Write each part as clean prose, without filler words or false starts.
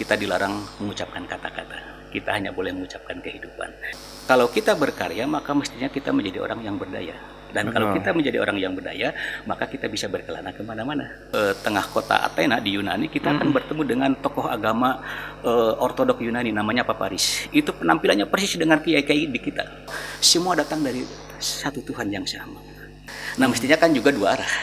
kita dilarang mengucapkan kata-kata. Kita hanya boleh mengucapkan kehidupan. Kalau kita berkarya, maka mestinya kita menjadi orang yang berdaya. Dan kalau kita menjadi orang yang berdaya, maka kita bisa berkelana kemana-mana. Tengah kota Athena di Yunani, kita akan bertemu dengan tokoh agama ortodok Yunani, namanya Paparis. Itu penampilannya persis dengan kiai-kiai di kita. Semua datang dari satu Tuhan yang sama. Nah, mestinya kan juga dua arah.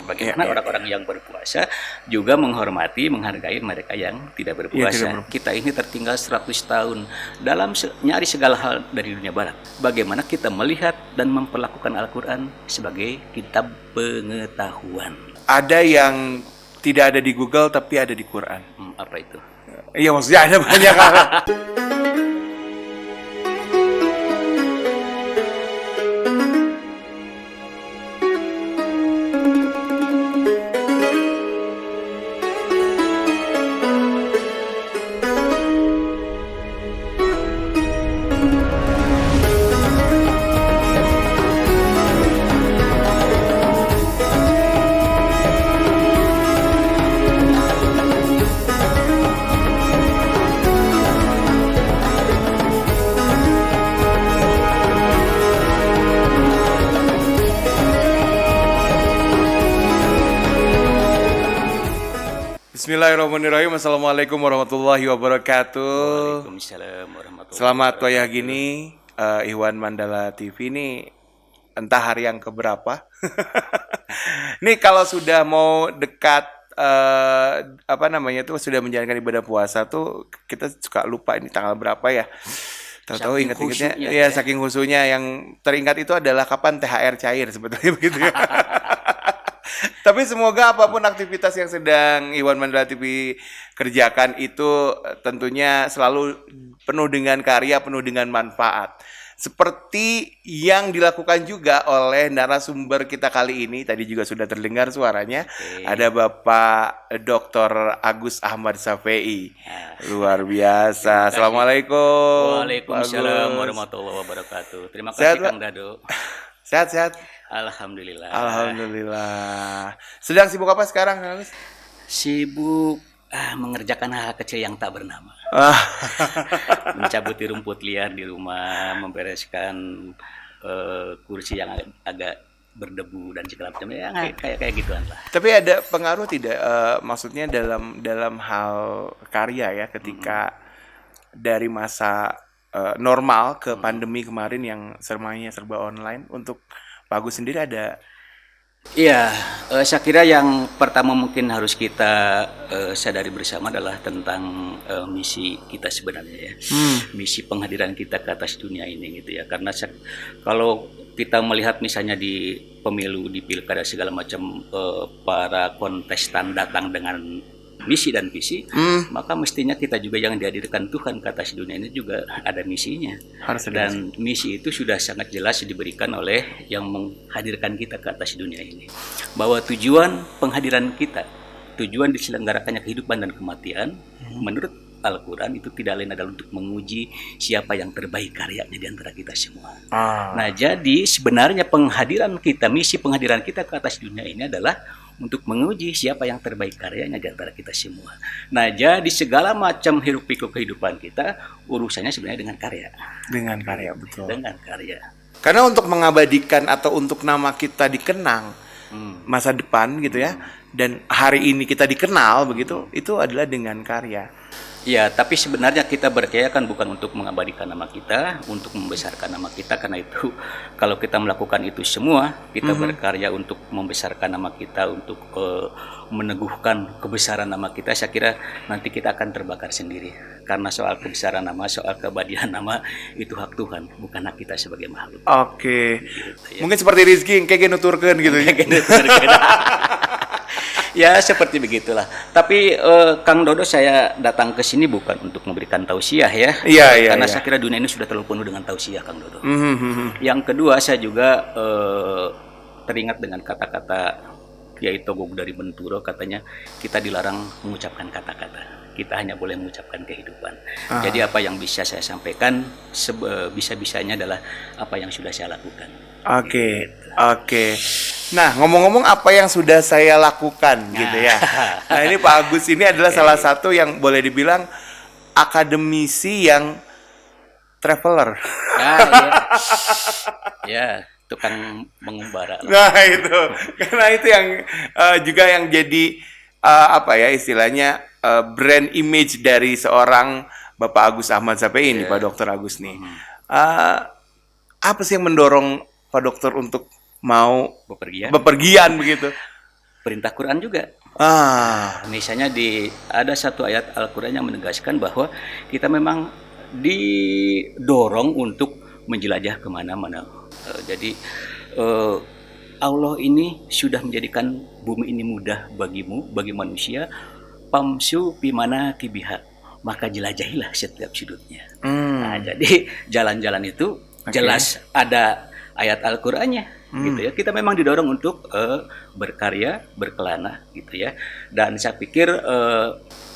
Bagaimana orang-orang yang berpuasa juga menghormati, menghargai mereka yang tidak berpuasa. Kita ini tertinggal 100 tahun dalam nyari segala hal dari dunia barat. Bagaimana kita melihat dan memperlakukan Al-Quran sebagai kitab pengetahuan. Ada yang tidak ada di Google tapi ada di Quran. Apa itu? Iya, maksudnya ada banyak hal. Bismillahirrahmanirrahim. Assalamualaikum warahmatullahi wabarakatuh. Waalaikumsalam warahmatullahi Selamat wayah gini, Iwan Mandala TV ini entah hari yang keberapa. Nih kalau sudah mau dekat sudah menjalankan ibadah puasa tuh kita suka lupa ini tanggal berapa ya. Tahu-tahu ingat-ingatnya ya saking khusyuknya yang teringat itu adalah kapan THR cair sebetulnya begitu ya. Tapi semoga apapun aktivitas yang sedang Iwan Mandala TV kerjakan itu tentunya selalu penuh dengan karya, penuh dengan manfaat. Seperti yang dilakukan juga oleh narasumber kita kali ini, tadi juga sudah terdengar suaranya. Ada Bapak Dr. Agus Ahmad Safei. Luar biasa. Assalamualaikum. Waalaikumsalam warahmatullahi wabarakatuh. Terima kasih Kang Dado. Sehat-sehat. Alhamdulillah. Alhamdulillah. Sedang sibuk apa sekarang, Kang Agus? Sibuk mengerjakan hal kecil yang tak bernama. Mencabuti rumput liar di rumah, membereskan kursi yang agak berdebu dan segala macam ya, kayak gituan lah. Tapi ada pengaruh tidak? Maksudnya dalam hal karya ya, ketika dari masa normal ke pandemi kemarin yang semuanya serba online, untuk Pak Agus sendiri ada? Iya, saya kira yang pertama mungkin harus kita sadari bersama adalah tentang misi kita sebenarnya ya. Misi penghadiran kita ke atas dunia ini gitu ya. Karena kalau kita melihat misalnya di pemilu, di pilkada segala macam, para kontestan datang dengan misi dan visi, maka mestinya kita juga yang dihadirkan Tuhan ke atas dunia ini juga ada misinya. Dan misi itu sudah sangat jelas diberikan oleh yang menghadirkan kita ke atas dunia ini. Bahwa tujuan penghadiran kita, tujuan diselenggarakannya kehidupan dan kematian, menurut Al-Quran itu tidak lain adalah untuk menguji siapa yang terbaik karyanya di antara kita semua. Nah, jadi sebenarnya penghadiran kita, misi penghadiran kita ke atas dunia ini adalah untuk menguji siapa yang terbaik karyanya di antara kita semua. Nah, jadi segala macam hiruk-pikuk kehidupan kita urusannya sebenarnya dengan karya. Dengan karya, betul. Dengan karya. Karena untuk mengabadikan atau untuk nama kita dikenang masa depan gitu ya, dan hari ini kita dikenal begitu, itu adalah dengan karya. Ya, tapi sebenarnya kita berkarya kan bukan untuk mengabadikan nama kita, untuk membesarkan nama kita. Karena itu kalau kita melakukan itu semua, kita berkarya untuk membesarkan nama kita, untuk meneguhkan kebesaran nama kita. Saya kira nanti kita akan terbakar sendiri. Karena soal kebesaran nama, soal keabadian nama itu hak Tuhan, bukan hak kita sebagai makhluk. Oke. Gitu, ya. Mungkin seperti Rizky, kayak nuturkan gitu ya. Ya seperti begitulah. Tapi Kang Dodo, saya datang ke sini bukan untuk memberikan tausiah ya. Karena saya kira dunia ini sudah terlalu penuh dengan tausiah, Kang Dodo. Yang kedua, saya juga teringat dengan kata-kata Kiai Togog dari Benturo, katanya kita dilarang mengucapkan kata-kata. Kita hanya boleh mengucapkan kehidupan. Jadi apa yang bisa saya sampaikan bisa-bisanya adalah apa yang sudah saya lakukan. Oke. Nah, ngomong-ngomong apa yang sudah saya lakukan gitu ya. Nah, ini Pak Agus ini adalah salah satu yang boleh dibilang akademisi yang traveler. Ya, ya, ya, tukang mengembara. Nah, itu. Karena itu yang juga yang jadi apa ya istilahnya brand image dari seorang Bapak Agus Ahmad Sapei ini, Pak Dokter Agus nih. Apa sih yang mendorong Pak Dokter untuk mau bepergian begitu? Perintah Quran juga. Misalnya ada satu ayat Al-Quran yang menegaskan bahwa kita memang didorong untuk menjelajah kemana-mana. Jadi Allah ini sudah menjadikan bumi ini mudah bagimu, bagi manusia. Pamsu pimana kibiha, maka jelajahilah setiap sudutnya. Nah, jadi jalan-jalan itu jelas ada ayat Al-Qur'annya. Gitu ya, kita memang didorong untuk berkarya, berkelana gitu ya. Dan saya pikir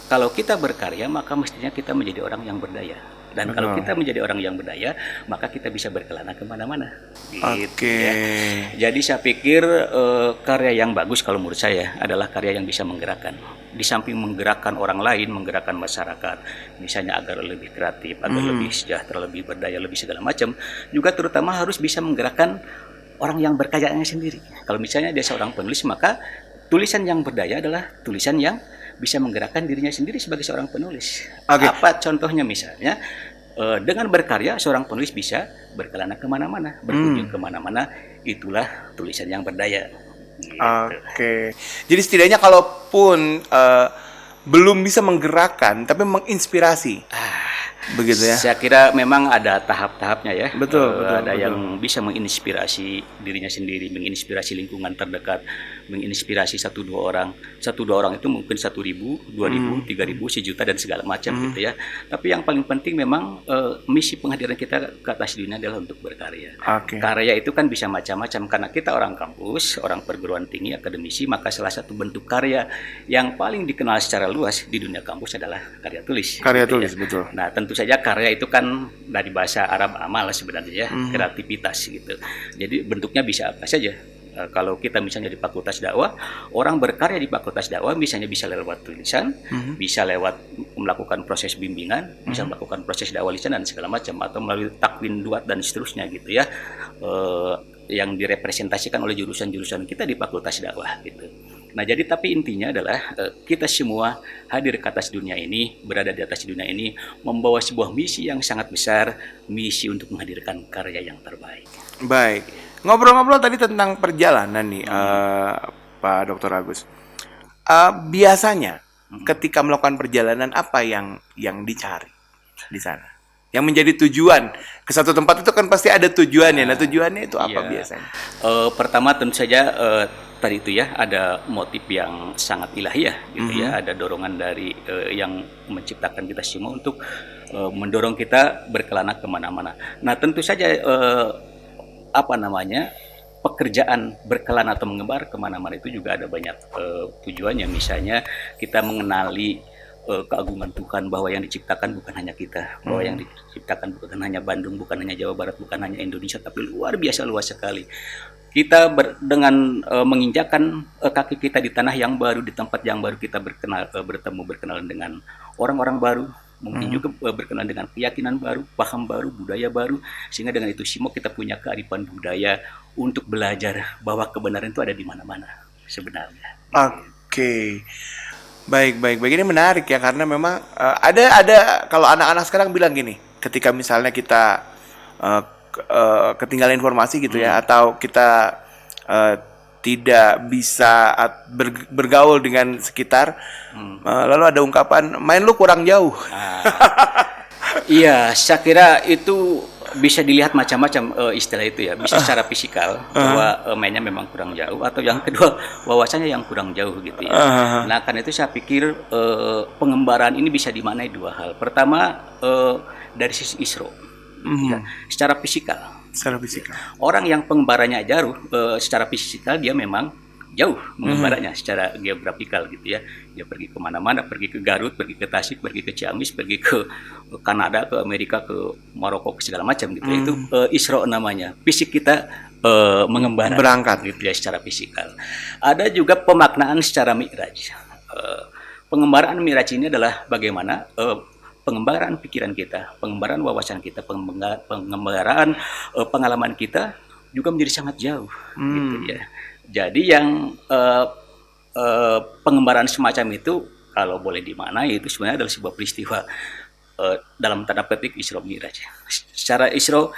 kalau kita berkarya maka mestinya kita menjadi orang yang berdaya. Dan kalau kita menjadi orang yang berdaya, maka kita bisa berkelana kemana-mana. Gitu ya. Jadi saya pikir karya yang bagus kalau menurut saya adalah karya yang bisa menggerakkan. Di samping menggerakkan orang lain, menggerakkan masyarakat, misalnya agar lebih kreatif, agar lebih sejahtera, lebih berdaya, lebih segala macam, juga terutama harus bisa menggerakkan orang yang berkaryanya sendiri. Kalau misalnya dia seorang penulis, maka tulisan yang berdaya adalah tulisan yang bisa menggerakkan dirinya sendiri sebagai seorang penulis. Apa contohnya misalnya, dengan berkarya seorang penulis bisa berkelana kemana-mana, berkunjung kemana-mana, itulah tulisan yang berdaya. Gitu. Jadi setidaknya kalaupun belum bisa menggerakkan, tapi menginspirasi. Begitu ya. Saya kira memang ada tahap-tahapnya ya. Betul. Ada yang bisa menginspirasi dirinya sendiri, menginspirasi lingkungan terdekat, menginspirasi satu dua orang itu mungkin 1.000, 2.000, 3.000, 1.000.000 dan segala macam gitu ya. Tapi yang paling penting memang misi penghadiran kita ke atas dunia adalah untuk berkarya. Karya itu kan bisa macam-macam, karena kita orang kampus, orang perguruan tinggi, akademisi, maka salah satu bentuk karya yang paling dikenal secara luas di dunia kampus adalah karya tulis. Karya tulis, betul. Nah, tentu saja karya itu kan dari bahasa Arab amal sebenarnya ya, kreativitas gitu. Jadi bentuknya bisa apa saja. Kalau kita misalnya di Fakultas Dakwah, orang berkarya di Fakultas Dakwah misalnya bisa lewat tulisan, bisa lewat melakukan proses bimbingan, bisa melakukan proses dakwah lisan dan segala macam, atau melalui takwin duat dan seterusnya gitu ya, yang direpresentasikan oleh jurusan-jurusan kita di Fakultas Dakwah gitu. Nah, jadi tapi intinya adalah kita semua hadir ke atas dunia ini, berada di atas dunia ini, membawa sebuah misi yang sangat besar, misi untuk menghadirkan karya yang terbaik. Baik, ngobrol-ngobrol tadi tentang perjalanan nih, Pak Dr. Agus. Biasanya ketika melakukan perjalanan apa yang dicari di sana? Yang menjadi tujuan ke satu tempat itu kan pasti ada tujuannya. Nah, tujuannya itu apa biasanya? Pertama tentu saja tadi itu ya, ada motif yang sangat ilahiyah gitu ya, ada dorongan dari yang menciptakan kita semua untuk mendorong kita berkelana kemana-mana. Nah, tentu saja pekerjaan berkelana atau mengembar kemana-mana itu juga ada banyak tujuannya. Misalnya kita mengenali keagungan Tuhan, bahwa yang diciptakan bukan hanya kita, bahwa yang diciptakan bukan hanya Bandung, bukan hanya Jawa Barat, bukan hanya Indonesia, tapi luar biasa luas sekali. Kita dengan menginjakkan kaki kita di tanah yang baru, di tempat yang baru, kita berkenalan dengan orang-orang baru, mungkin juga berkenalan dengan keyakinan baru, paham baru, budaya baru, sehingga dengan itu semua kita punya kearifan budaya untuk belajar bahwa kebenaran itu ada di mana-mana sebenarnya. Baik. Ini menarik ya, karena memang ada kalau anak-anak sekarang bilang gini, ketika misalnya kita ketinggalan informasi gitu ya, atau kita tidak bisa bergaul dengan sekitar, lalu ada ungkapan main lu kurang jauh. Iya, saya kira itu bisa dilihat macam-macam istilah itu ya. Bisa secara fisikal bahwa mainnya memang kurang jauh, atau yang kedua wawasannya yang kurang jauh gitu ya. Nah, karena itu saya pikir pengembaraan ini bisa dimaknai dua hal. Pertama, dari sisi Isro, ya, secara fisikal. Orang yang pengembaranya jauh, secara fisikal dia memang jauh mengembaranya secara geografikal gitu ya. Dia pergi kemana-mana, pergi ke Garut, pergi ke Tasik, pergi ke Ciamis, pergi ke Kanada, ke Amerika, ke Maroko, ke segala macam gitu. Itu Isra namanya. Fisik kita mengembara berangkat gitu ya secara fisikal. Ada juga pemaknaan secara mi'raj. Pengembaraan mi'raj ini adalah bagaimana pengembaraan pikiran kita, pengembaraan wawasan kita, pengembaraan pengalaman kita juga menjadi sangat jauh gitu ya. Jadi yang pengembaraan semacam itu kalau boleh dimaknai itu sebenarnya adalah sebuah peristiwa dalam tanda petik Isra Mi'raj. Secara Isra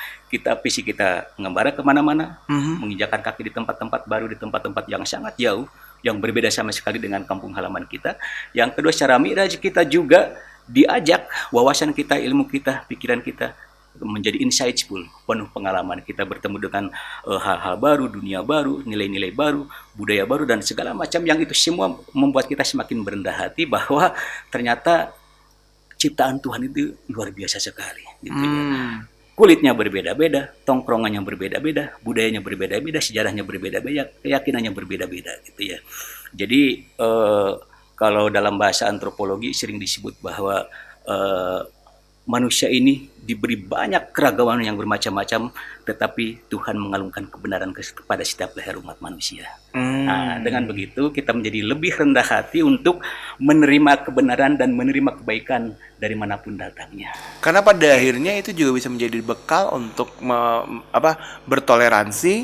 fisik kita mengembara kemana-mana, menginjakan kaki di tempat-tempat baru, di tempat-tempat yang sangat jauh, yang berbeda sama sekali dengan kampung halaman kita. Yang kedua, secara Mi'raj kita juga diajak wawasan kita, ilmu kita, pikiran kita menjadi insightful, penuh pengalaman. Kita bertemu dengan hal-hal baru, dunia baru, nilai-nilai baru, budaya baru, dan segala macam yang itu semua membuat kita semakin berendah hati bahwa ternyata ciptaan Tuhan itu luar biasa sekali. Gitu ya. Kulitnya berbeda-beda, tongkrongannya berbeda-beda, budayanya berbeda-beda, sejarahnya berbeda-beda, keyakinannya berbeda-beda. Gitu ya. Jadi kalau dalam bahasa antropologi sering disebut bahwa manusia ini diberi banyak keragaman yang bermacam-macam, tetapi Tuhan mengalungkan kebenaran kepada setiap leher umat manusia. Nah, dengan begitu kita menjadi lebih rendah hati untuk menerima kebenaran dan menerima kebaikan dari manapun datangnya. Karena pada akhirnya itu juga bisa menjadi bekal untuk bertoleransi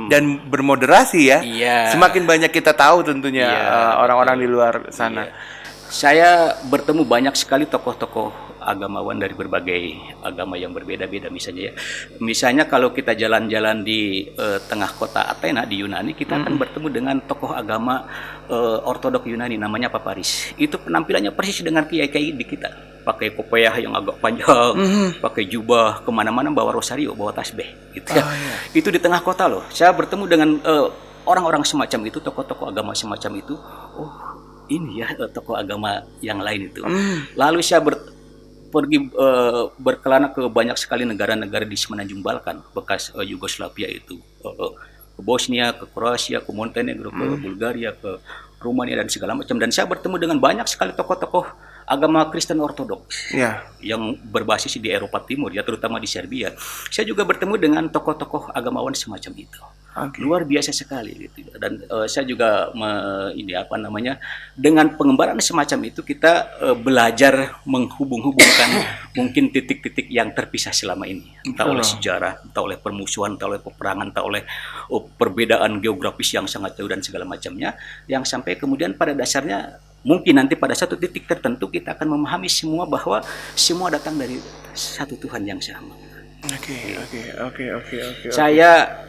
dan bermoderasi ya. Iya. Semakin banyak kita tahu tentunya orang-orang di luar sana. Iya. Saya bertemu banyak sekali tokoh-tokoh agamawan dari berbagai agama yang berbeda-beda misalnya ya. Misalnya kalau kita jalan-jalan di tengah kota Athena di Yunani, kita akan bertemu dengan tokoh agama ortodok Yunani namanya Paparis. Itu penampilannya persis dengan kiai-kiai di kita. Pakai kopiah yang agak panjang, pakai jubah, kemana-mana bawa rosario, bawa tasbih gitu ya. Itu di tengah kota loh. Saya bertemu dengan orang-orang semacam itu, tokoh-tokoh agama semacam itu. Oh, ini ya tokoh agama yang lain itu. Lalu saya pergi berkelana ke banyak sekali negara-negara di semenanjung Balkan, bekas Yugoslavia itu, ke Bosnia, ke Kroasia, ke Montenegro, ke Bulgaria, ke Rumania dan segala macam. Dan saya bertemu dengan banyak sekali tokoh-tokoh agama Kristen Ortodoks yang berbasis di Eropa Timur, ya terutama di Serbia. Saya juga bertemu dengan tokoh-tokoh agamawan semacam itu. Luar biasa sekali gitu. Dan saya juga dengan pengembaraan semacam itu kita belajar menghubung-hubungkan mungkin titik-titik yang terpisah selama ini, entah oleh sejarah, entah oleh permusuhan, entah oleh peperangan, entah oleh perbedaan geografis yang sangat jauh dan segala macamnya, yang sampai kemudian pada dasarnya mungkin nanti pada satu titik tertentu kita akan memahami semua bahwa semua datang dari satu Tuhan yang sama. Oke. Saya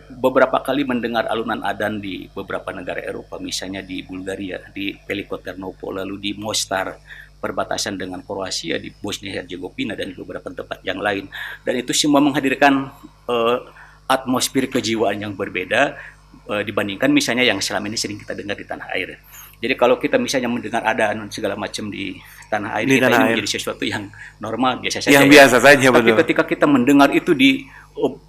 beberapa kali mendengar alunan adzan di beberapa negara Eropa, misalnya di Bulgaria, di Veliko Ternopol, lalu di Mostar, perbatasan dengan Kroasia, di Bosnia Herzegovina dan beberapa tempat yang lain. Dan itu semua menghadirkan atmosfer kejiwaan yang berbeda dibandingkan misalnya yang selama ini sering kita dengar di tanah air. Jadi kalau kita misalnya mendengar adzan segala macam di tanah air, kita ini menjadi sesuatu yang normal, biasa saja. Yang biasa saja, betul. Tapi ketika kita mendengar itu di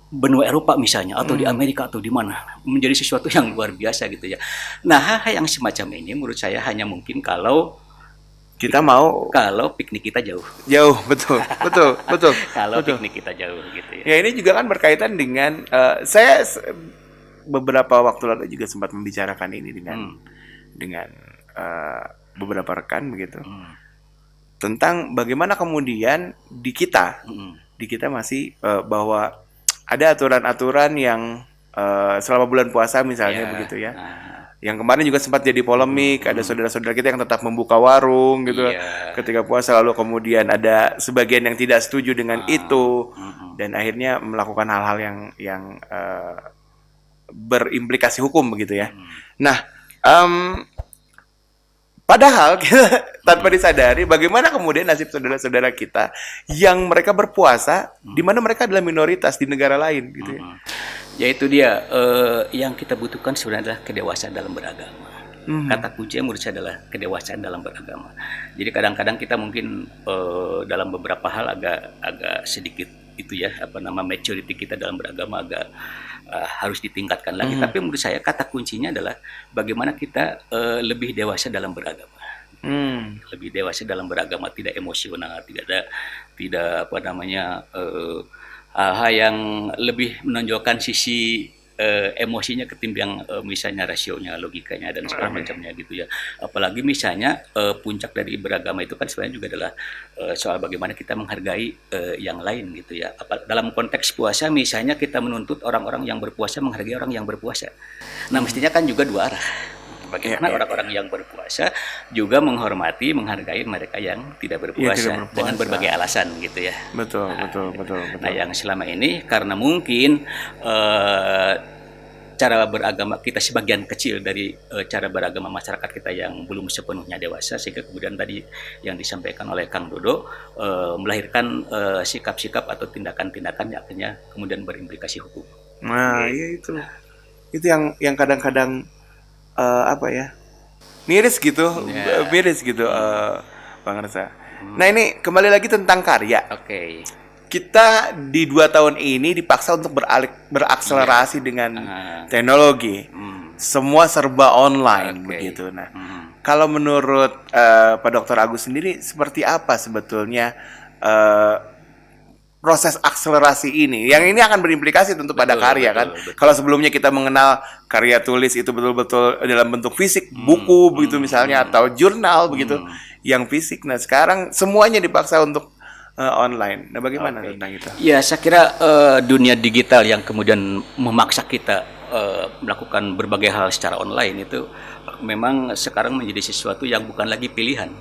benua Eropa misalnya, atau di Amerika atau di mana, menjadi sesuatu yang luar biasa gitu ya. Nah, hal-hal yang semacam ini menurut saya hanya mungkin kalau piknik kita jauh, betul. Kalau piknik kita jauh gitu ya. Ya, ini juga kan berkaitan dengan saya beberapa waktu lalu juga sempat membicarakan ini dengan beberapa rekan begitu, tentang bagaimana kemudian di kita masih bahwa ada aturan-aturan yang selama bulan puasa misalnya begitu ya. Yang kemarin juga sempat jadi polemik, ada saudara-saudara kita yang tetap membuka warung gitu ketika puasa, lalu kemudian ada sebagian yang tidak setuju dengan itu dan akhirnya melakukan hal-hal yang berimplikasi hukum begitu ya. Nah, padahal kita tanpa disadari bagaimana kemudian nasib saudara-saudara kita yang mereka berpuasa di mana mereka adalah minoritas di negara lain gitu ya. Ya itu dia yang kita butuhkan sebenarnya adalah kedewasaan dalam beragama. Kata kunci menurut saya adalah kedewasaan dalam beragama. Jadi kadang-kadang kita mungkin dalam beberapa hal agak sedikit itu ya, maturity kita dalam beragama agak harus ditingkatkan lagi. Tapi menurut saya kata kuncinya adalah bagaimana kita lebih dewasa dalam beragama. Lebih dewasa dalam beragama, tidak emosional, tidak apa namanya hal-hal yang lebih menonjolkan sisi emosinya ketimbang misalnya rasionya, logikanya dan segala macamnya gitu ya. Apalagi misalnya puncak dari beragama itu kan sebenarnya juga adalah soal bagaimana kita menghargai yang lain gitu ya. Dalam konteks puasa misalnya kita menuntut orang-orang yang berpuasa menghargai orang yang berpuasa. Nah, mestinya kan juga dua arah. Bagaimana orang-orang yang berpuasa juga menghormati, menghargai mereka yang tidak berpuasa, dengan berbagai alasan gitu ya. Betul. Nah, yang selama ini karena mungkin cara beragama kita sebagian kecil dari cara beragama masyarakat kita yang belum sepenuhnya dewasa, sehingga kemudian tadi yang disampaikan oleh Kang Dodo melahirkan sikap-sikap atau tindakan-tindakan yang akhirnya kemudian berimplikasi hukum. Nah, iya itu yang kadang-kadang miris gitu, Bang Reza. Nah, ini kembali lagi tentang karya. Oke. Kita di 2 tahun ini dipaksa untuk berakselerasi dengan teknologi. Semua serba online begitu. Nah, kalau menurut Pak Dr. Agus sendiri seperti apa sebetulnya proses akselerasi ini? Yang ini akan berimplikasi tentu pada karya kan. Kalau sebelumnya kita mengenal karya tulis itu betul-betul dalam bentuk fisik, buku begitu misalnya, atau jurnal begitu yang fisik. Nah, sekarang semuanya dipaksa untuk online. Nah, bagaimana tentang itu? Ya, saya kira dunia digital yang kemudian memaksa kita melakukan berbagai hal secara online itu memang sekarang menjadi sesuatu yang bukan lagi pilihan,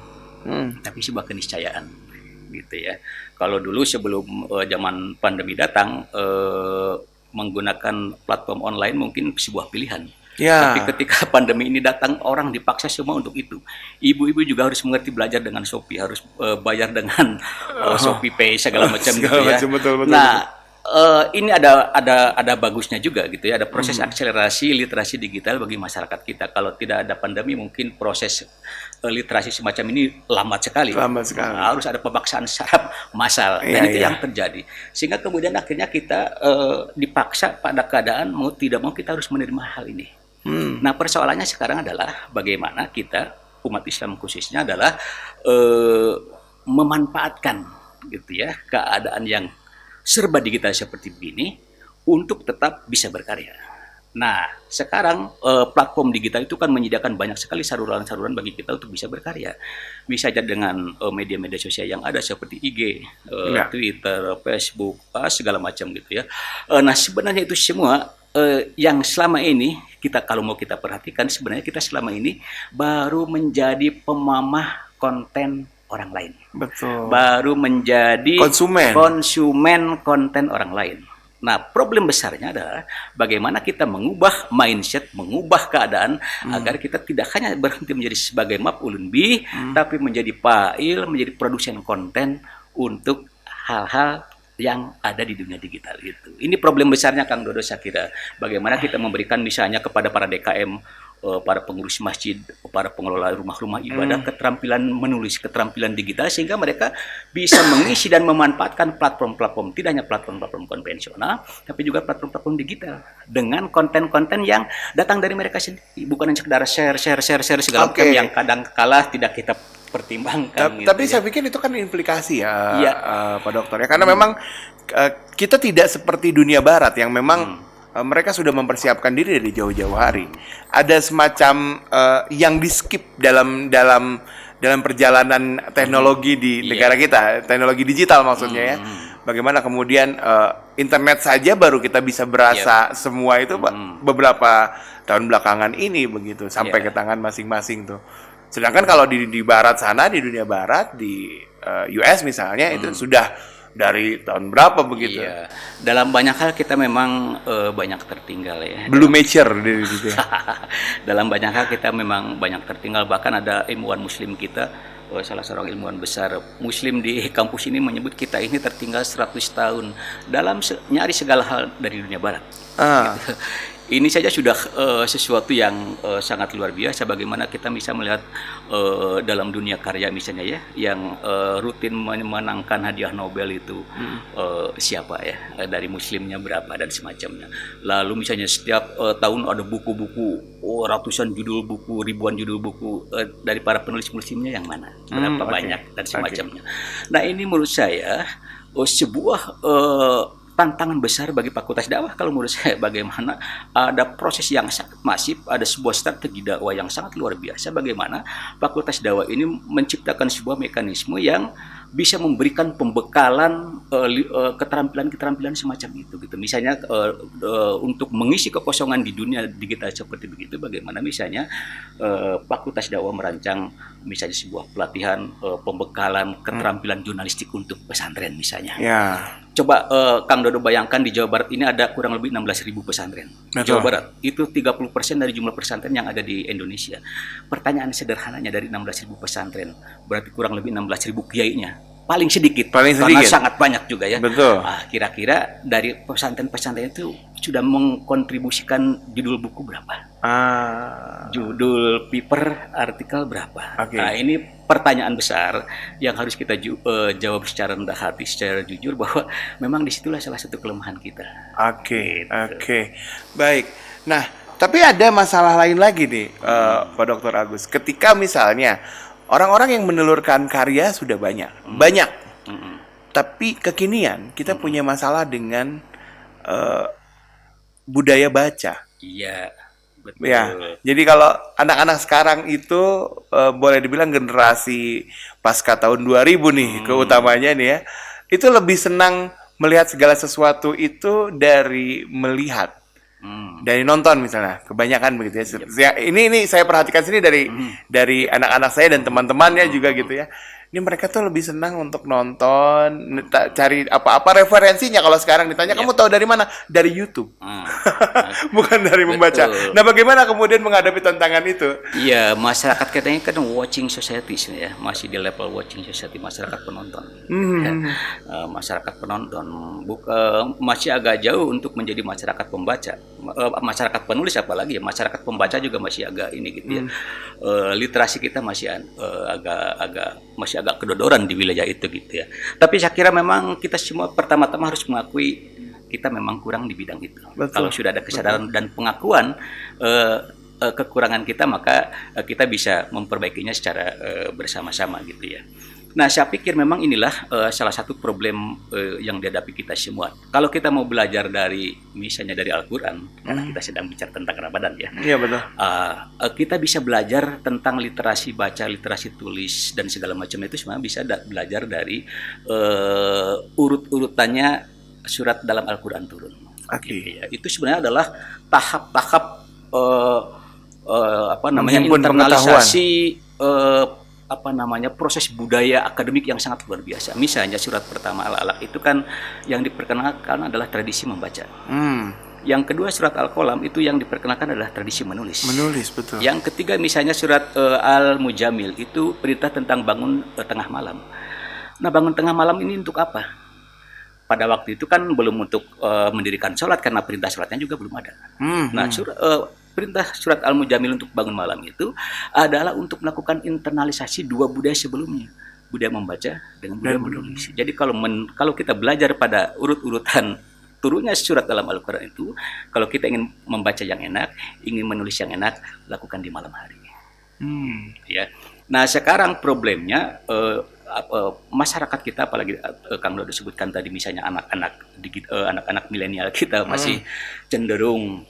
tapi sebuah keniscayaan. Gitu ya. Kalau dulu sebelum zaman pandemi datang menggunakan platform online mungkin sebuah pilihan. Ya. Tapi ketika pandemi ini datang, orang dipaksa semua untuk itu. Ibu-ibu juga harus mengerti belajar dengan Shopee, harus bayar dengan Shopee Pay segala macam gitu ya. Betul. Nah, ini ada bagusnya juga gitu ya. Ada proses akselerasi literasi digital bagi masyarakat kita. Kalau tidak ada pandemi mungkin proses literasi semacam ini lambat sekali. Harus ada pemaksaan secara massal dan itu yang terjadi. Sehingga kemudian akhirnya kita dipaksa pada keadaan mau tidak mau kita harus menerima hal ini. Nah, persoalannya sekarang adalah bagaimana kita umat Islam khususnya adalah memanfaatkan gitu ya keadaan yang serba digital seperti begini untuk tetap bisa berkarya. Nah, sekarang platform digital itu kan menyediakan banyak sekali saluran-saluran bagi kita untuk bisa berkarya. Bisa saja dengan media-media sosial yang ada seperti IG, Twitter, Facebook, segala macam gitu ya. Nah, sebenarnya itu semua yang selama ini kita kalau mau kita perhatikan, sebenarnya kita selama ini baru menjadi pemamah konten orang lain. Betul. Baru menjadi konsumen konten orang lain. Nah, problem besarnya adalah bagaimana kita mengubah mindset, mengubah keadaan agar kita tidak hanya berhenti menjadi sebagai maf'ulun bih, tapi menjadi fa'il, menjadi produsen konten untuk hal-hal yang ada di dunia digital itu. Ini problem besarnya Kang Dodo, saya kira. Bagaimana kita memberikan misalnya kepada para DKM, para pengurus masjid, para pengelola rumah-rumah ibadah keterampilan menulis, keterampilan digital sehingga mereka bisa mengisi dan memanfaatkan platform-platform, tidak hanya platform-platform konvensional, tapi juga platform-platform digital dengan konten-konten yang datang dari mereka sendiri, bukan hanya sekedar share segala macam yang kadang kala tidak kita pertimbangkan. Tapi saya pikir itu kan implikasi Pak Dokter ya, karena memang kita tidak seperti dunia Barat yang memang mereka sudah mempersiapkan diri dari jauh-jauh hari. Ada semacam yang di skip dalam perjalanan teknologi di negara kita, teknologi digital maksudnya ya. Bagaimana kemudian internet saja baru kita bisa berasa semua itu beberapa tahun belakangan ini begitu sampai ke tangan masing-masing tuh. Sedangkan kalau di barat sana, di dunia barat, di US misalnya itu sudah dari tahun berapa begitu. Iya. Dalam banyak hal kita memang banyak tertinggal ya. Belum mature gitu. Dalam banyak hal kita memang banyak tertinggal, bahkan ada ilmuwan muslim kita, salah seorang ilmuwan besar muslim di kampus ini menyebut kita ini tertinggal 100 tahun dalam nyari segala hal dari dunia barat. Gitu. ini saja sudah sesuatu yang sangat luar biasa. Bagaimana kita bisa melihat dalam dunia karya misalnya ya, yang rutin memenangkan hadiah Nobel itu siapa ya, dari Muslimnya berapa dan semacamnya. Lalu misalnya setiap tahun ada buku-buku, ratusan judul buku, ribuan judul buku dari para penulis Muslimnya yang mana, berapa banyak dan semacamnya. Nah ini menurut saya sebuah tantangan besar bagi Fakultas Dakwah kalau menurut saya, bagaimana ada proses yang sangat masif, ada sebuah strategi dakwah yang sangat luar biasa, bagaimana Fakultas Dakwah ini menciptakan sebuah mekanisme yang bisa memberikan pembekalan keterampilan-keterampilan semacam itu gitu. Misalnya untuk mengisi kekosongan di dunia digital seperti begitu, bagaimana misalnya Fakultas Dakwah merancang misalnya sebuah pelatihan pembekalan keterampilan jurnalistik untuk pesantren misalnya. Ya. Coba Kang Dodo bayangkan di Jawa Barat ini ada kurang lebih 16.000 pesantren. Jawa Barat itu 30% dari jumlah pesantren yang ada di Indonesia. Pertanyaan sederhananya, dari 16.000 pesantren berarti kurang lebih 16.000 kiainya. Paling sedikit, karena sangat banyak juga ya. Betul. Kira-kira dari pesantren-pesantren itu sudah mengkontribusikan judul buku berapa? Judul paper, artikel berapa? Nah ini pertanyaan besar yang harus kita jawab secara rendah hati, secara jujur, bahwa memang disitulah salah satu kelemahan kita. Oke. Baik. Nah, tapi ada masalah lain lagi nih, Pak Dr. Agus. Ketika misalnya orang-orang yang menelurkan karya sudah banyak, tapi kekinian kita punya masalah dengan budaya baca. Iya, betul. Ya, jadi kalau anak-anak sekarang itu boleh dibilang generasi pasca tahun 2000 nih, keutamanya nih ya, itu lebih senang melihat segala sesuatu itu dari melihat. Dari nonton misalnya, kebanyakan begitu ya. Ini saya perhatikan sini dari anak-anak saya dan teman-temannya juga gitu ya. Ini mereka tuh lebih senang untuk nonton, cari apa-apa referensinya. Kalau sekarang ditanya, kamu tahu dari mana? Dari YouTube. Bukan dari membaca. Nah, bagaimana kemudian menghadapi tantangan itu? Iya, masyarakat kita ini kan watching society ya, masih di level watching society, masyarakat penonton. Masyarakat penonton masih agak jauh untuk menjadi masyarakat pembaca. Masyarakat penulis apalagi ya, masyarakat pembaca juga masih agak ini gitu ya. Literasi kita masih agak kedodoran di wilayah itu gitu ya. Tapi saya kira memang kita semua pertama-tama harus mengakui kita memang kurang di bidang itu. Kalau sudah ada kesadaran dan pengakuan kekurangan kita, maka kita bisa memperbaikinya secara bersama-sama gitu ya. Nah, saya pikir memang inilah salah satu problem yang dihadapi kita semua. Kalau kita mau belajar misalnya dari Al-Quran, karena kita sedang bicara tentang Ramadan ya. Iya, betul. Kita bisa belajar tentang literasi baca, literasi tulis, dan segala macam itu sebenarnya bisa belajar dari urut-urutannya surat dalam Al-Quran turun. Gitu ya. Itu sebenarnya adalah tahap-tahap internalisasi proses budaya akademik yang sangat luar biasa. Misalnya surat pertama Al-Alaq itu kan yang diperkenalkan adalah tradisi membaca. Yang kedua surat Al-Qalam itu yang diperkenalkan adalah tradisi menulis. Menulis, betul. Yang ketiga misalnya surat Al-Mujamil itu perintah tentang bangun tengah malam. Nah, bangun tengah malam ini untuk apa? Pada waktu itu kan belum untuk mendirikan sholat, karena perintah sholatnya juga belum ada. Nah, perintah surat Al-Mujamil untuk bangun malam itu adalah untuk melakukan internalisasi dua budaya sebelumnya, budaya membaca dengan budaya menulis. Jadi kalau kita belajar pada urut-urutan turunnya surat dalam Al-Quran itu, kalau kita ingin membaca yang enak, ingin menulis yang enak, lakukan di malam hari. Ya. Nah, sekarang problemnya masyarakat kita, apalagi Kang Dodo sebutkan tadi, misalnya anak-anak milenial kita masih cenderung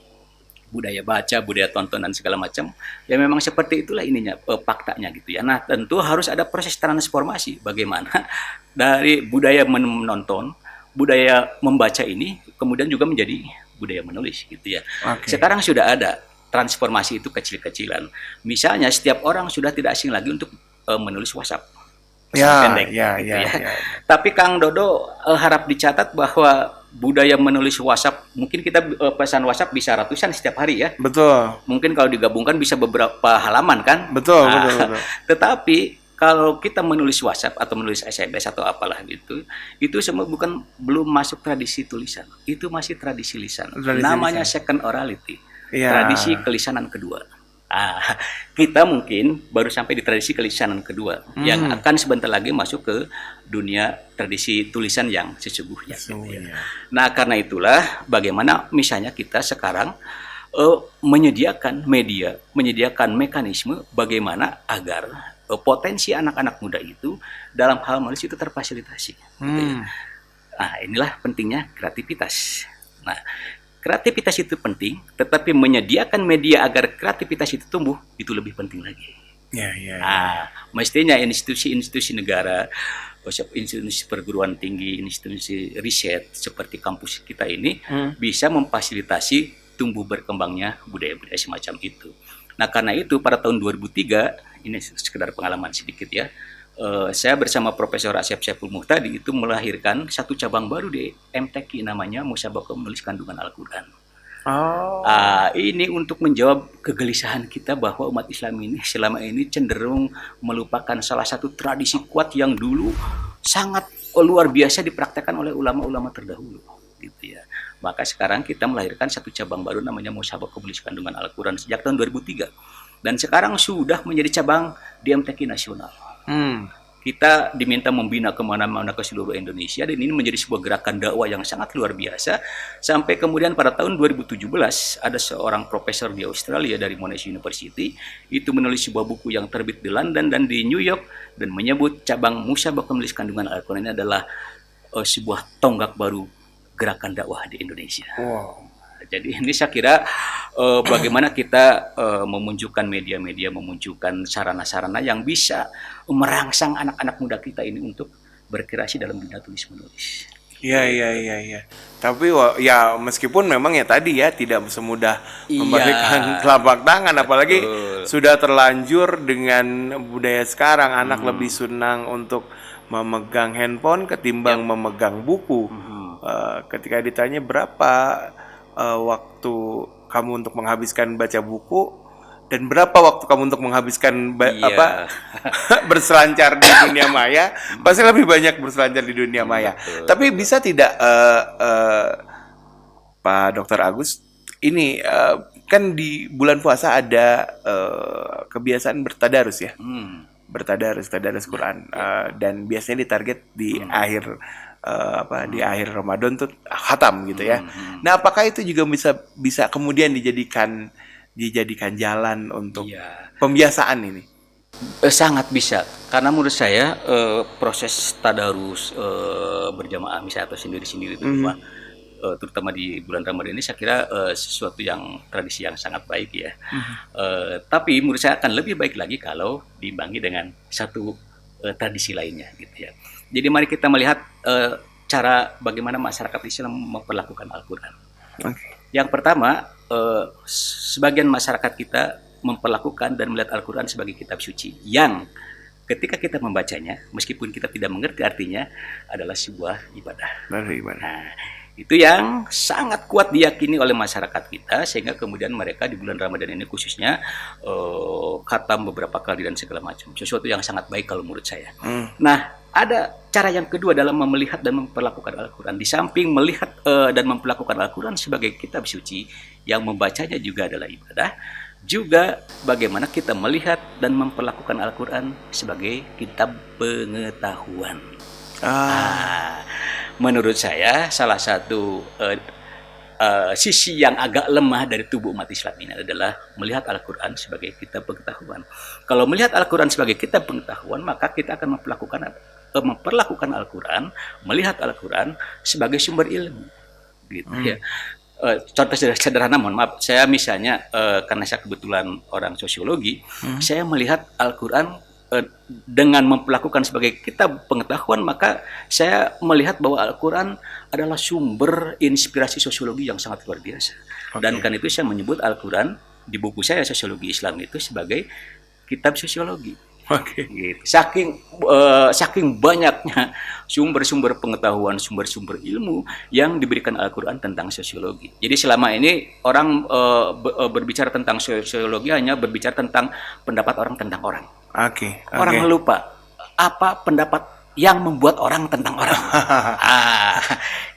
budaya baca, budaya tonton dan segala macam. Ya memang seperti itulah ininya, faktanya gitu ya. Nah, tentu harus ada proses transformasi bagaimana dari budaya menonton, budaya membaca ini kemudian juga menjadi budaya menulis gitu ya. Sekarang sudah ada transformasi itu kecil-kecilan. Misalnya setiap orang sudah tidak asing lagi untuk menulis WhatsApp. Pendek, gitu ya. Tapi Kang Dodo harap dicatat bahwa budaya menulis WhatsApp, mungkin kita pesan WhatsApp bisa ratusan setiap hari ya. Betul. Mungkin kalau digabungkan bisa beberapa halaman kan. Betul. Tetapi kalau kita menulis WhatsApp atau menulis SMS atau apalah gitu, itu semua belum masuk tradisi tulisan. Itu masih tradisi lisan. Namanya second orality. tradisi kelisanan kedua. Kita mungkin baru sampai di tradisi kelisanan kedua yang akan sebentar lagi masuk ke dunia tradisi tulisan yang sesungguhnya. Nah, karena itulah bagaimana misalnya kita sekarang menyediakan media, menyediakan mekanisme bagaimana agar potensi anak-anak muda itu dalam hal menulis itu terfasilitasi. Gitu ya. Nah, inilah pentingnya kreativitas. Nah, kreativitas itu penting, tetapi menyediakan media agar kreativitas itu tumbuh itu lebih penting lagi. Mestinya institusi-institusi negara, institusi perguruan tinggi, institusi riset seperti kampus kita ini bisa memfasilitasi tumbuh berkembangnya budaya-budaya semacam itu. Nah, karena itu pada tahun 2003, ini sekedar pengalaman sedikit ya, saya bersama Profesor Asep Saiful Muhtadi itu melahirkan satu cabang baru di MTQ namanya Musabaqah Menulis Kandungan Al-Quran. Ini untuk menjawab kegelisahan kita bahwa umat Islam ini selama ini cenderung melupakan salah satu tradisi kuat yang dulu sangat luar biasa dipraktekkan oleh ulama-ulama terdahulu, gitu ya. Maka sekarang kita melahirkan satu cabang baru namanya Musabaqah Menulis Kandungan Al-Quran sejak tahun 2003. Dan sekarang sudah menjadi cabang di MTQ nasional. Kita diminta membina kemana-mana ke seluruh Indonesia, dan ini menjadi sebuah gerakan dakwah yang sangat luar biasa. Sampai kemudian pada tahun 2017 ada seorang profesor di Australia dari Monash University itu menulis sebuah buku yang terbit di London dan di New York dan menyebut cabang Musabaqah Menulis Kandungan Al-Quran ini adalah sebuah tonggak baru gerakan dakwah di Indonesia. Jadi ini saya kira bagaimana kita memunculkan media-media, memunculkan sarana-sarana yang bisa merangsang anak-anak muda kita ini untuk berkreasi dalam dunia tulis menulis. Iya. Tapi ya meskipun memang ya tadi ya tidak semudah memberikan telapak tangan, apalagi sudah terlanjur dengan budaya sekarang anak lebih senang untuk memegang handphone ketimbang memegang buku. Ketika ditanya berapa waktu kamu untuk menghabiskan baca buku dan berapa waktu kamu untuk menghabiskan berselancar di dunia maya, pasti lebih banyak berselancar di dunia maya. Tapi bisa tidak Pak Dr. Agus, ini kan di bulan puasa ada kebiasaan bertadarus ya, tadarus Quran, dan biasanya ditarget di akhir di akhir Ramadan tuh khatam gitu ya. Nah, apakah itu juga bisa kemudian dijadikan jalan untuk pembiasaan ini? Sangat bisa, karena menurut saya proses tadarus berjamaah misalnya atau sendiri-sendiri itu terutama di bulan Ramadan ini saya kira sesuatu yang tradisi yang sangat baik ya. Tapi menurut saya akan lebih baik lagi kalau diimbangi dengan satu tradisi lainnya gitu ya. Jadi mari kita melihat cara bagaimana masyarakat Islam memperlakukan Al-Quran. Yang pertama, sebagian masyarakat kita memperlakukan dan melihat Al-Quran sebagai kitab suci yang ketika kita membacanya, meskipun kita tidak mengerti artinya, adalah sebuah ibadah. Nah, itu yang sangat kuat diyakini oleh masyarakat kita, sehingga kemudian mereka di bulan Ramadan ini khususnya khatam beberapa kali dan segala macam. Sesuatu yang sangat baik kalau menurut saya. Nah, ada cara yang kedua dalam melihat dan memperlakukan Al-Quran. Di samping melihat dan memperlakukan Al-Quran sebagai kitab suci, yang membacanya juga adalah ibadah, juga bagaimana kita melihat dan memperlakukan Al-Quran sebagai kitab pengetahuan. Menurut saya salah satu sisi yang agak lemah dari tubuh umat Islam ini adalah melihat Al-Quran sebagai kitab pengetahuan. Kalau melihat Al-Quran sebagai kitab pengetahuan, maka kita akan memperlakukan Al-Quran, melihat Al-Quran sebagai sumber ilmu, gitu ya. Contoh sederhana, mohon maaf, saya misalnya karena saya kebetulan orang sosiologi, saya melihat Al-Quran dengan memperlakukan sebagai kitab pengetahuan, maka saya melihat bahwa Al-Quran adalah sumber inspirasi sosiologi yang sangat luar biasa. Dan kan itu saya menyebut Al-Quran di buku saya Sosiologi Islam itu sebagai kitab sosiologi. Gitu. Saking banyaknya sumber-sumber pengetahuan, sumber-sumber ilmu yang diberikan Al-Quran tentang sosiologi. Jadi selama ini orang berbicara tentang sosiologi hanya berbicara tentang pendapat orang tentang orang. Orang lupa apa pendapat yang membuat orang tentang orang.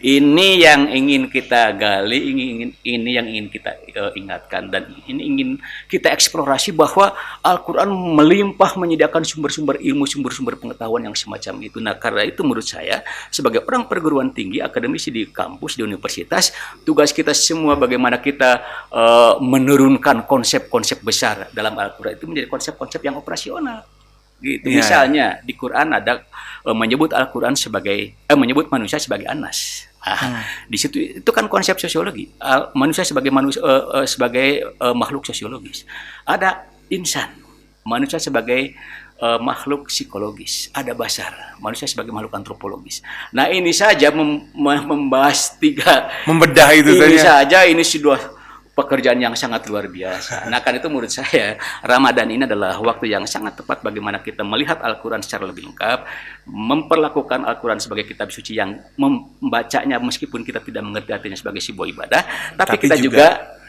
Ini yang ingin kita gali, ini yang ingin kita ingatkan, dan ini ingin kita eksplorasi bahwa Al-Quran melimpah menyediakan sumber-sumber ilmu, sumber-sumber pengetahuan yang semacam itu. Nah, karena itu menurut saya sebagai orang perguruan tinggi, akademisi di kampus, di universitas, tugas kita semua bagaimana kita menurunkan konsep-konsep besar dalam Al-Quran itu menjadi konsep-konsep yang operasional. Gitu. Misalnya di Quran ada menyebut Al-Quran sebagai menyebut manusia sebagai anas. Di situ itu kan konsep sosiologi. Manusia sebagai makhluk sosiologis. Ada insan, manusia sebagai makhluk psikologis. Ada basar, manusia sebagai makhluk antropologis. Nah, ini saja membahas membedah itu saja ini sudah pekerjaan yang sangat luar biasa. Nah, kan itu menurut saya Ramadan ini adalah waktu yang sangat tepat bagaimana kita melihat Al-Quran secara lebih lengkap, memperlakukan Al-Quran sebagai kitab suci yang membacanya meskipun kita tidak mengerti artinya sebagai sebuah ibadah, tapi kita juga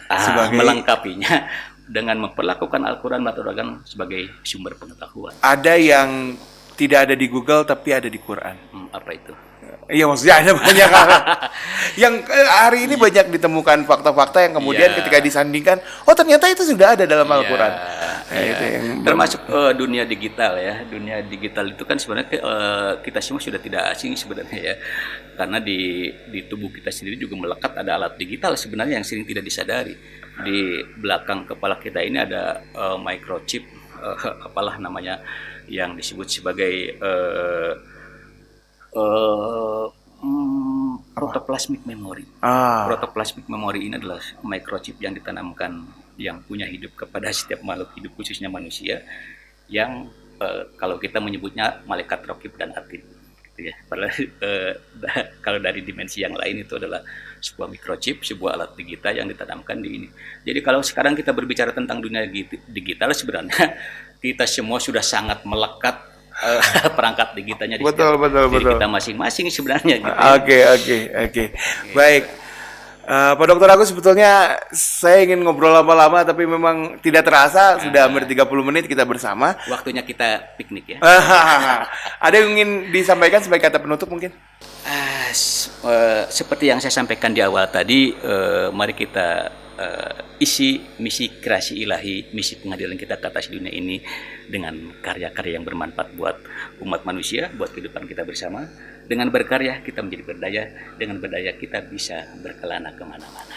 melengkapinya dengan memperlakukan Al-Quran sebagai sumber pengetahuan. Ada yang tidak ada di Google tapi ada di Quran. Apa itu? Iya, maksudnya ada banyak hal yang hari ini banyak ditemukan fakta-fakta yang kemudian ketika disandingkan, oh ternyata itu sudah ada dalam Al-Quran. Itu yang termasuk dunia digital ya. Dunia digital itu kan sebenarnya kita semua sudah tidak asing sebenarnya ya. Karena di tubuh kita sendiri juga melekat ada alat digital sebenarnya yang sering tidak disadari. Di belakang kepala kita ini ada microchip, apalah namanya, yang disebut sebagai protoplasmic memory. Protoplasmic memory ini adalah microchip yang ditanamkan, yang punya hidup kepada setiap makhluk hidup, khususnya manusia, yang kalau kita menyebutnya malaikat raqib dan atid. Gitu ya. Kalau dari dimensi yang lain itu adalah sebuah microchip, sebuah alat digital yang ditanamkan di ini. Jadi kalau sekarang kita berbicara tentang dunia digital, sebenarnya kita semua sudah sangat melekat perangkat digitalnya di betul. kita masing-masing sebenarnya gitu. Oke. Baik. Pak Dokter Agus, sebetulnya saya ingin ngobrol lama-lama tapi memang tidak terasa sudah hampir 30 menit kita bersama. Waktunya kita piknik ya. Ada yang ingin disampaikan sebagai kata penutup mungkin? Seperti yang saya sampaikan di awal tadi, mari kita isi misi kreasi ilahi, misi pengadilan kita ke atas dunia ini dengan karya-karya yang bermanfaat buat umat manusia, buat kehidupan kita bersama. Dengan berkarya kita menjadi berdaya, dengan berdaya kita bisa berkelana kemana-mana.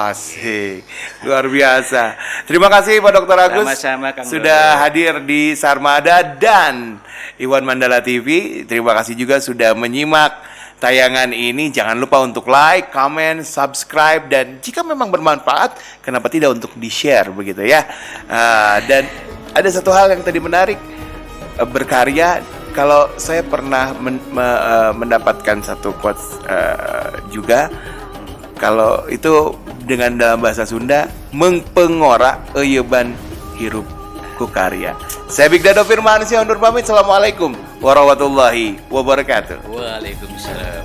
Asik, luar biasa. Terima kasih Pak Dokter Agus. Sama-sama, Kang sudah hadir di Sarmada dan Iwan Mandala TV. Terima kasih juga sudah menyimak tayangan ini. Jangan lupa untuk like, comment, subscribe, dan jika memang bermanfaat, kenapa tidak untuk di-share begitu ya. Dan ada satu hal yang tadi menarik, berkarya. Kalau saya pernah mendapatkan satu quotes juga, kalau itu dengan dalam bahasa Sunda, mengpengora eueuban hirup ku karya. Saya Bigdado Firmansyah undur pamit. Assalamualaikum warahmatullahi wabarakatuh. Waalaikumsalam.